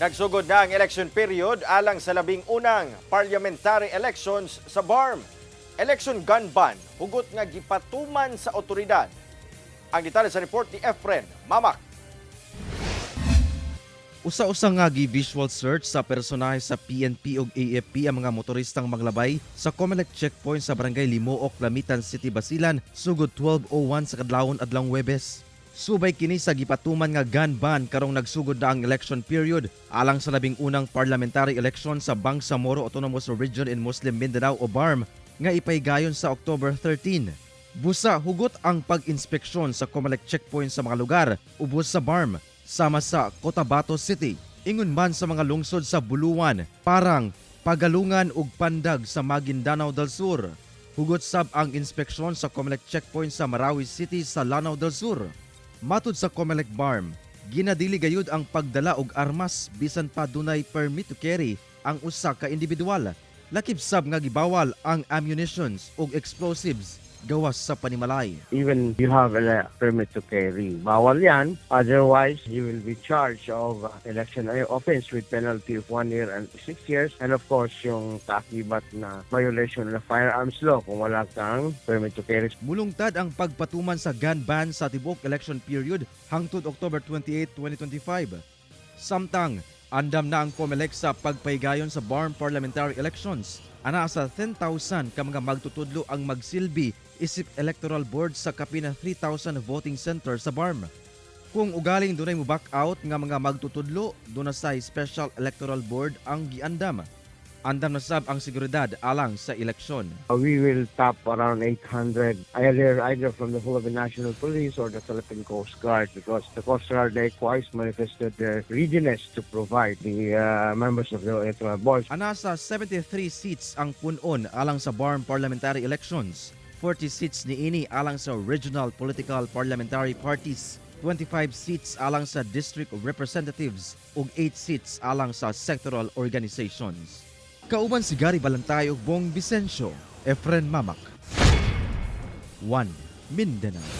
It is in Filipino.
Nagsugod na ang election period alang sa 11 parliamentary elections sa BARMM. Election gun ban, hugot nga gipatuman sa otoridad. Ang detalye sa report ni Efren Mamak. Usa-usa nga gi-visual search sa personahe sa PNP ug AFP ang mga motoristang maglabay sa Comelec checkpoint sa Barangay Limuok, Lamitan City, Basilan, sugod 12:01 sa kadlawon adlong Huwebes. Subay kini sa gipatuman nga gun ban karong nagsugod na ang election period alang sa 11 parliamentary election sa Bangsamoro Autonomous Region in Muslim Mindanao o BARMM nga ipaygayon sa October 13. Busa hugot ang pag-inspeksyon sa Comelec checkpoint sa mga lugar ubos sa BARMM sama sa Cotabato City, ingon man sa mga lungsod sa Buluan, Parang, Pagalungan ug Pandag sa Maguindanao del Sur. Hugot sab ang inspeksyon sa Comelec checkpoint sa Marawi City sa Lanao del Sur. Matud sa Comelec BARMM, ginadili gayud ang pagdala og armas bisan pa dunay permit to carry ang usa ka individual. Lakip sab nga gibawal ang ammunitions ug explosives gawas sa panimalay. Even you have a permit to carry, bawal yan. Otherwise, you will be charged of election offense with penalty of 1 year and 6 years. And of course, yung kaakibat na violation ng firearms law kung wala kang permit to carry. Mulungtad ang pagpatuman sa gun ban sa tibok election period hangtod October 28, 2025. Samtang, andam na ang Comelec sa pagpaygayon sa BARMM Parliamentary Elections. Ana sa 10,000 ka mga magtutudlo ang magsilbi isip electoral board sa kapina 3,000 voting center sa BARMM. Kung ugaling dunay mo back out nga mga magtutudlo, doon sa special electoral board ang giandam. Andam na sab ang seguridad alang sa eleksyon. We will tap around 800 either from the Philippine National Police or the Philippine Coast Guard because the Coast Guard likewise manifested their readiness to provide the members of the electoral board. Ana sa 73 seats ang punon alang sa BARMM Parliamentary Elections. 40 seats niini alang sa regional political parliamentary parties. 25 seats alang sa district representatives ug 8 seats alang sa sectoral organizations. Kauban si Gary Balantay ug Bong Vicencio, Efren Mamak. 1 Mindanao.